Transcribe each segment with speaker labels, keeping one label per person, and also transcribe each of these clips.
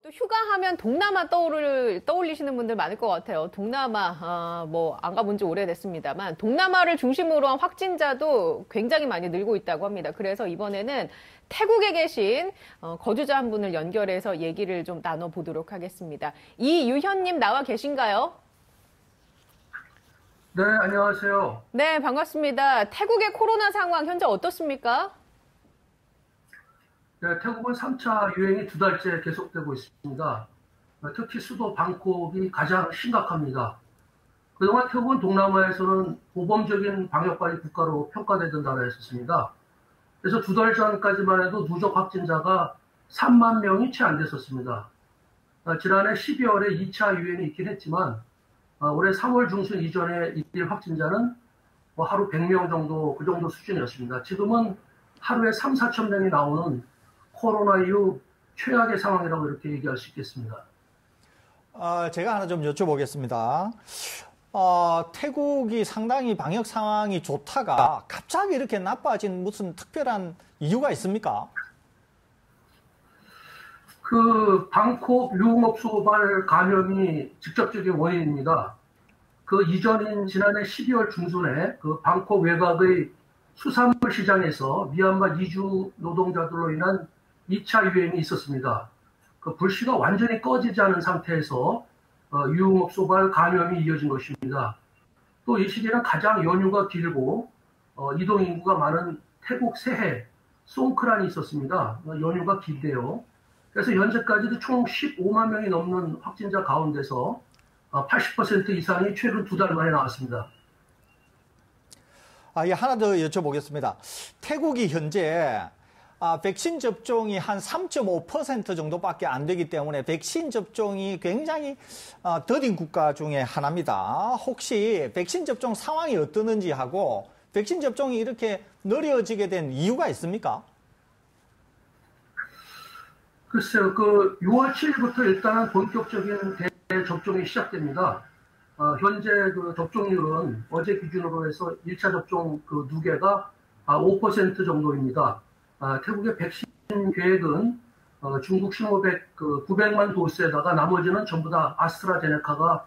Speaker 1: 또 휴가하면 동남아 떠올리시는 분들 많을 것 같아요. 동남아, 뭐, 안 가본 지 오래됐습니다만, 동남아를 중심으로 한 확진자도 굉장히 많이 늘고 있다고 합니다. 그래서 이번에는 태국에 계신 거주자 한 분을 연결해서 얘기를 좀 나눠보도록 하겠습니다. 이유현님 나와 계신가요?
Speaker 2: 네, 안녕하세요.
Speaker 1: 네, 반갑습니다. 태국의 코로나 상황 현재 어떻습니까?
Speaker 2: 네, 태국은 3차 유행이 2달째 계속되고 있습니다. 특히 수도 방콕이 가장 심각합니다. 그동안 태국은 동남아에서는 모범적인 방역관리 국가로 평가되던 나라였었습니다. 그래서 2달 전까지만 해도 누적 확진자가 3만 명이 채 안 됐었습니다. 지난해 12월에 2차 유행이 있긴 했지만 올해 3월 중순 이전에 일일 확진자는 하루 100명 정도, 그 정도 수준이었습니다. 지금은 하루에 3, 4천 명이 나오는 코로나 이후 최악의 상황이라고 이렇게 얘기할 수 있겠습니다.
Speaker 3: 제가 하나 좀 여쭤보겠습니다. 태국이 상당히 방역 상황이 좋다가 갑자기 이렇게 나빠진 무슨 특별한 이유가 있습니까?
Speaker 2: 그 방콕 유흥업소발 감염이 직접적인 원인입니다. 그 이전인 지난해 12월 중순에 그 방콕 외곽의 수산물 시장에서 미얀마 이주 노동자들로 인한 2차 유행이 있었습니다. 그 불씨가 완전히 꺼지지 않은 상태에서 유흥업소발 감염이 이어진 것입니다. 또 이 시기는 가장 연휴가 길고 이동인구가 많은 태국 새해 송크란이 있었습니다. 연휴가 길대요. 그래서 현재까지도 총 15만 명이 넘는 확진자 가운데서 80% 이상이 최근 2달 만에 나왔습니다.
Speaker 3: 하나 더 여쭤보겠습니다. 태국이 현재 백신 접종이 한 3.5% 정도밖에 안 되기 때문에 백신 접종이 굉장히 더딘 국가 중에 하나입니다. 혹시 백신 접종 상황이 어떠는지 하고 백신 접종이 이렇게 느려지게 된 이유가 있습니까?
Speaker 2: 글쎄요, 그 6월 7일부터 일단은 본격적인 대접종이 시작됩니다. 현재 그 접종률은 어제 기준으로 해서 1차 접종 그 누계가 5% 정도입니다. 태국의 백신 계획은 중국 시노백 900만 도스에다가 나머지는 전부 다 아스트라제네카가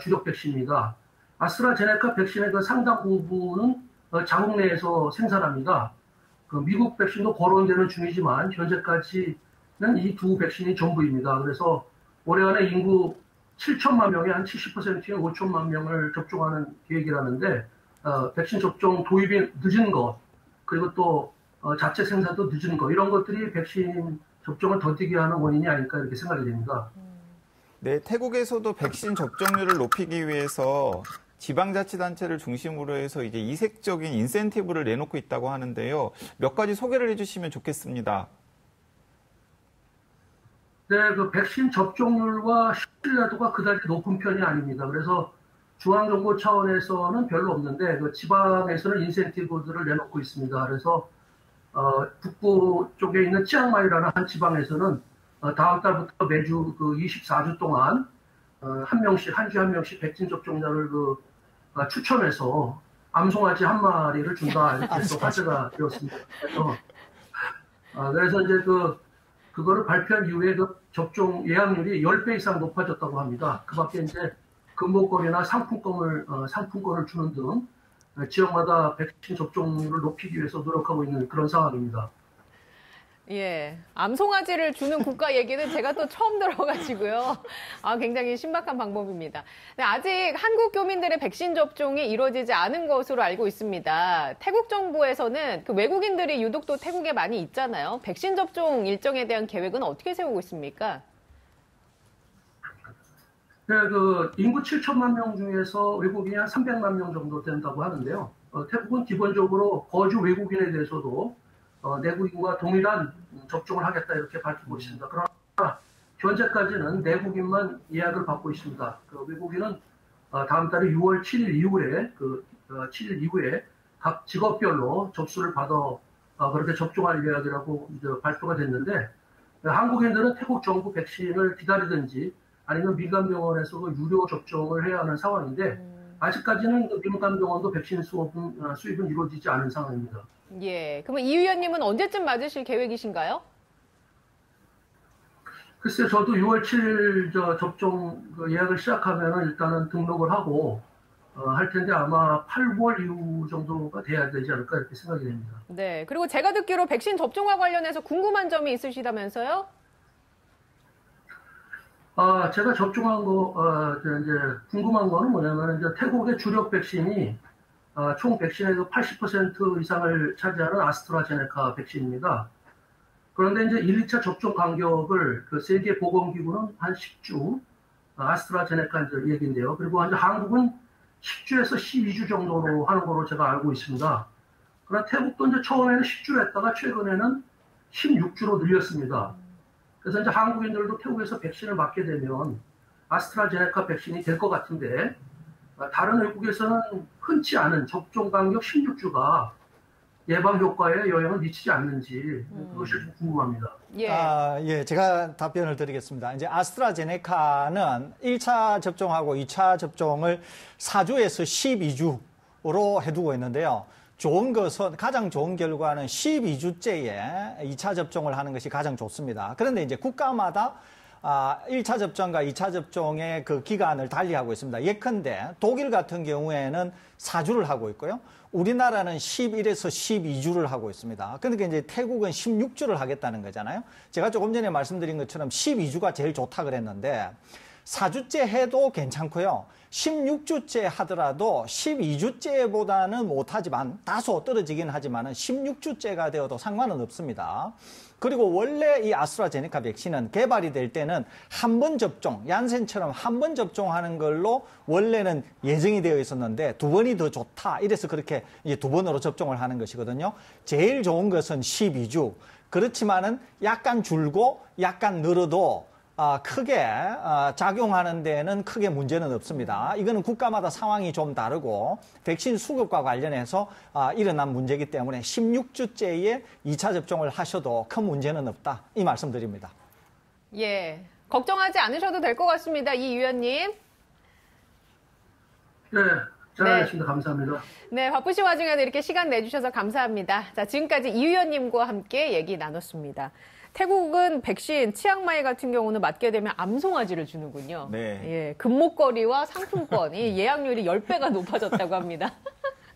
Speaker 2: 주력 백신입니다. 아스트라제네카 백신의 그 상당 부분은 자국 내에서 생산합니다. 그 미국 백신도 거론되는 중이지만 현재까지는 이 두 백신이 전부입니다. 그래서 올해 안에 인구 7천만 명에 한 70%인 5천만 명을 접종하는 계획이라는데 백신 접종 도입이 늦은 것 그리고 또 자체 생산도 늦은 거 이런 것들이 백신 접종을 더디게 하는 원인이 아닐까 이렇게 생각이 됩니다.
Speaker 4: 네, 태국에서도 백신 접종률을 높이기 위해서 지방자치단체를 중심으로 해서 이제 이색적인 인센티브를 내놓고 있다고 하는데요. 몇 가지 소개를 해주시면 좋겠습니다.
Speaker 2: 네, 그 백신 접종률과 신뢰도가 그다지 높은 편이 아닙니다. 그래서 중앙정부 차원에서는 별로 없는데 그 지방에서는 인센티브들을 내놓고 있습니다. 그래서 북부 쪽에 있는 치앙마이라는 한 지방에서는 다음 달부터 매주 그 24주 동안 한 명씩 한 주에 한 명씩 백신 접종자를 추첨해서 암송아지 한 마리를 준다 이렇게 해서 화제가 되었습니다. 그래서 이제 그거를 발표한 이후에 그 접종 예약률이 10배 이상 높아졌다고 합니다. 그 밖에 이제 금목걸이나 상품권을 주는 등 지역마다 백신 접종률을 높이기 위해서 노력하고 있는 그런 상황입니다.
Speaker 1: 예, 암송아지를 주는 국가 얘기는 제가 또 처음 들어가지고요. 굉장히 신박한 방법입니다. 아직 한국 교민들의 백신 접종이 이루어지지 않은 것으로 알고 있습니다. 태국 정부에서는 그 외국인들이 유독 또 태국에 많이 있잖아요. 백신 접종 일정에 대한 계획은 어떻게 세우고 있습니까?
Speaker 2: 네, 그 인구 7천만 명 중에서 외국인이 한 300만 명 정도 된다고 하는데요. 태국은 기본적으로 거주 외국인에 대해서도 내국인과 동일한 접종을 하겠다 이렇게 밝히고 있습니다. 그러나 현재까지는 내국인만 예약을 받고 있습니다. 그 외국인은 다음 달에 6월 7일 이후에 각 직업별로 접수를 받아 그렇게 접종할 예약이라고 이제 발표가 됐는데 한국인들은 태국 정부 백신을 기다리든지 아니면 민간병원에서 유료 접종을 해야 하는 상황인데 아직까지는 민간병원도 백신 수입은 이루어지지 않은 상황입니다.
Speaker 1: 예, 그러면 이 의원님은 언제쯤 맞으실 계획이신가요?
Speaker 2: 글쎄요, 저도 6월 7일 접종 예약을 시작하면은 일단은 등록을 하고 할 텐데 아마 8, 9월 이후 정도가 돼야 되지 않을까 이렇게 생각이 됩니다.
Speaker 1: 네. 그리고 제가 듣기로 백신 접종과 관련해서 궁금한 점이 있으시다면서요?
Speaker 2: 제가 접종한 이제 궁금한 거는 뭐냐면 이제 태국의 주력 백신이 총 백신의 80% 이상을 차지하는 아스트라제네카 백신입니다. 그런데 이제 1, 2차 접종 간격을 그 세계보건기구는 한 10주, 아스트라제네카 이제 얘기인데요. 그리고 이제 한국은 10주에서 12주 정도로 하는 걸로 제가 알고 있습니다. 그러나 태국도 이제 처음에는 10주로 했다가 최근에는 16주로 늘렸습니다. 그래서 이제 한국인들도 태국에서 백신을 맞게 되면 아스트라제네카 백신이 될 것 같은데 다른 외국에서는 흔치 않은 접종 간격 16주가 예방 효과에 영향을 미치지 않는지 그것이 좀 궁금합니다.
Speaker 1: 예.
Speaker 3: 제가 답변을 드리겠습니다. 이제 아스트라제네카는 1차 접종하고 2차 접종을 4주에서 12주로 해두고 있는데요. 좋은 것은, 가장 좋은 결과는 12주째에 2차 접종을 하는 것이 가장 좋습니다. 그런데 이제 국가마다 1차 접종과 2차 접종의 그 기간을 달리하고 있습니다. 예컨대 독일 같은 경우에는 4주를 하고 있고요. 우리나라는 11에서 12주를 하고 있습니다. 그러니까 이제 태국은 16주를 하겠다는 거잖아요. 제가 조금 전에 말씀드린 것처럼 12주가 제일 좋다 그랬는데 4주째 해도 괜찮고요. 16주째 하더라도 12주째보다는 못하지만 다소 떨어지긴 하지만 16주째가 되어도 상관은 없습니다. 그리고 원래 이 아스트라제네카 백신은 개발이 될 때는 한 번 접종, 얀센처럼 한 번 접종하는 걸로 원래는 예정이 되어 있었는데 2번이 더 좋다. 이래서 그렇게 이제 2번으로 접종을 하는 것이거든요. 제일 좋은 것은 12주. 그렇지만은 약간 줄고 약간 늘어도 크게 작용하는 데는 크게 문제는 없습니다. 이거는 국가마다 상황이 좀 다르고 백신 수급과 관련해서 일어난 문제이기 때문에 16주째에 2차 접종을 하셔도 큰 문제는 없다. 이 말씀드립니다.
Speaker 1: 예. 걱정하지 않으셔도 될 것 같습니다. 이 위원님.
Speaker 2: 네, 잘 알겠습니다. 감사합니다.
Speaker 1: 네, 바쁘신 와중에도 이렇게 시간 내주셔서 감사합니다. 자, 지금까지 이 위원님과 함께 얘기 나눴습니다. 태국은 백신 치앙마이 같은 경우는 맞게 되면 암송아지를 주는군요.
Speaker 4: 네.
Speaker 1: 예, 금목걸이와 상품권이 예약률이 10배가 높아졌다고 합니다.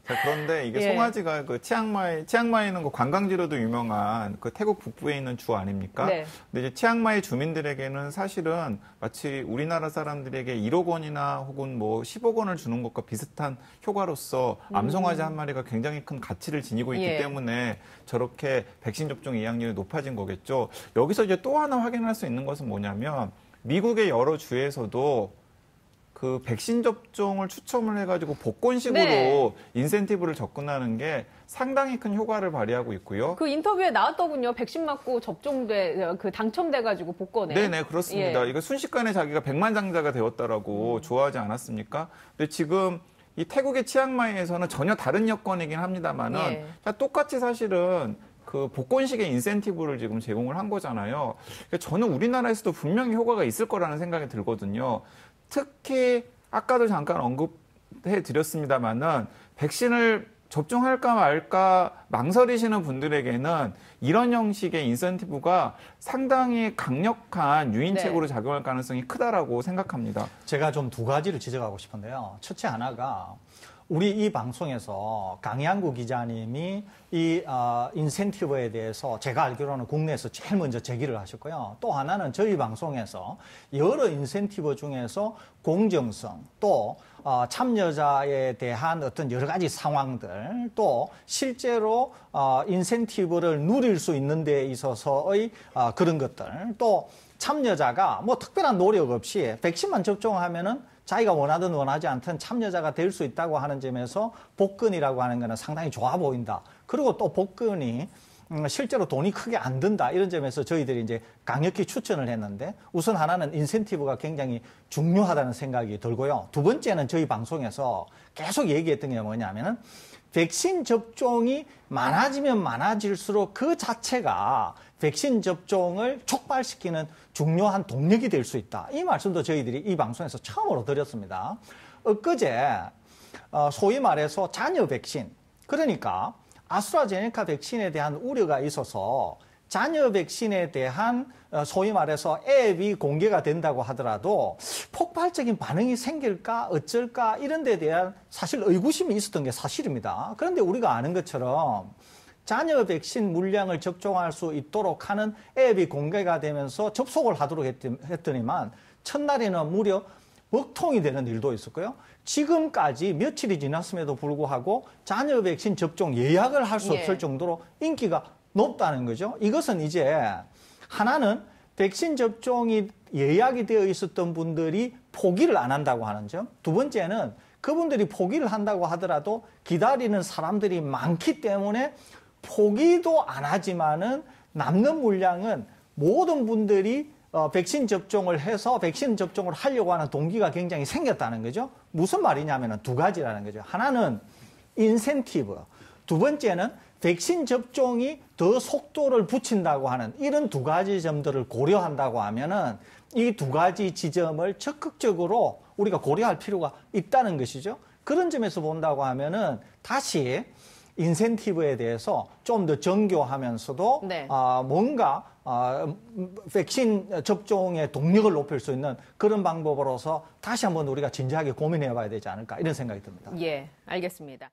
Speaker 4: 자, 그런데 이게
Speaker 1: 예.
Speaker 4: 송아지가 그 치앙마이는 그 관광지로도 유명한 그 태국 북부에 있는 주 아닙니까?
Speaker 1: 네.
Speaker 4: 근데 이제 치앙마이 주민들에게는 사실은 마치 우리나라 사람들에게 1억 원이나 혹은 뭐 10억 원을 주는 것과 비슷한 효과로서 암송아지 한 마리가 굉장히 큰 가치를 지니고 있기
Speaker 1: 예.
Speaker 4: 때문에 저렇게 백신 접종 예약률이 높아진 거겠죠. 여기서 이제 또 하나 확인할 수 있는 것은 뭐냐면 미국의 여러 주에서도 그 백신 접종을 추첨을 해가지고 복권식으로
Speaker 1: 네.
Speaker 4: 인센티브를 접근하는 게 상당히 큰 효과를 발휘하고 있고요.
Speaker 1: 그 인터뷰에 나왔더군요. 백신 맞고 당첨돼가지고 복권에.
Speaker 4: 네네, 그렇습니다.
Speaker 1: 예.
Speaker 4: 이거 순식간에 자기가 백만장자가 되었다라고 좋아하지 않았습니까? 근데 지금 이 태국의 치앙마이에서는 전혀 다른 여건이긴 합니다만은
Speaker 1: 예.
Speaker 4: 똑같이 사실은 그 복권식의 인센티브를 지금 제공을 한 거잖아요. 그러니까 저는 우리나라에서도 분명히 효과가 있을 거라는 생각이 들거든요. 특히 아까도 잠깐 언급해 드렸습니다만은 백신을 접종할까 말까 망설이시는 분들에게는 이런 형식의 인센티브가 상당히 강력한 유인책으로
Speaker 1: 네.
Speaker 4: 작용할 가능성이 크다라고 생각합니다.
Speaker 3: 제가 좀 2가지를 지적하고 싶은데요. 첫째 하나가 우리 이 방송에서 강양구 기자님이 이 인센티브에 대해서 제가 알기로는 국내에서 제일 먼저 제기를 하셨고요. 또 하나는 저희 방송에서 여러 인센티브 중에서 공정성 또 참여자에 대한 어떤 여러 가지 상황들 또 실제로 인센티브를 누릴 수 있는 데 있어서의 그런 것들 또 참여자가 뭐 특별한 노력 없이 백신만 접종하면은 자기가 원하든 원하지 않든 참여자가 될 수 있다고 하는 점에서 복근이라고 하는 것은 상당히 좋아 보인다. 그리고 또 복근이 실제로 돈이 크게 안 든다. 이런 점에서 저희들이 이제 강력히 추천을 했는데 우선 하나는 인센티브가 굉장히 중요하다는 생각이 들고요. 두 번째는 저희 방송에서 계속 얘기했던 게 뭐냐면은 백신 접종이 많아지면 많아질수록 그 자체가 백신 접종을 촉발시키는 중요한 동력이 될 수 있다. 이 말씀도 저희들이 이 방송에서 처음으로 드렸습니다. 엊그제 소위 말해서 잔여 백신, 그러니까 아스트라제네카 백신에 대한 우려가 있어서 잔여 백신에 대한 소위 말해서 앱이 공개가 된다고 하더라도 폭발적인 반응이 생길까 어쩔까 이런 데 대한 사실 의구심이 있었던 게 사실입니다. 그런데 우리가 아는 것처럼 잔여 백신 물량을 접종할 수 있도록 하는 앱이 공개가 되면서 접속을 하도록 했더니만 첫날에는 무려 먹통이 되는 일도 있었고요. 지금까지 며칠이 지났음에도 불구하고 잔여 백신 접종 예약을 할 수 없을 정도로 인기가 높다는 거죠. 이것은 이제 하나는 백신 접종이 예약이 되어 있었던 분들이 포기를 안 한다고 하는 점. 두 번째는 그분들이 포기를 한다고 하더라도 기다리는 사람들이 많기 때문에 포기도 안 하지만은 남는 물량은 모든 분들이 백신 접종을 해서 백신 접종을 하려고 하는 동기가 굉장히 생겼다는 거죠. 무슨 말이냐면 두 가지라는 거죠. 하나는 인센티브, 두 번째는 백신 접종이 더 속도를 붙인다고 하는 이런 두 가지 점들을 고려한다고 하면은 이 두 가지 지점을 적극적으로 우리가 고려할 필요가 있다는 것이죠. 그런 점에서 본다고 하면은 다시 인센티브에 대해서 좀 더 정교하면서도
Speaker 1: 네.
Speaker 3: 뭔가 백신 접종의 동력을 높일 수 있는 그런 방법으로서 다시 한번 우리가 진지하게 고민해 봐야 되지 않을까 이런 생각이 듭니다.
Speaker 1: 예, 알겠습니다.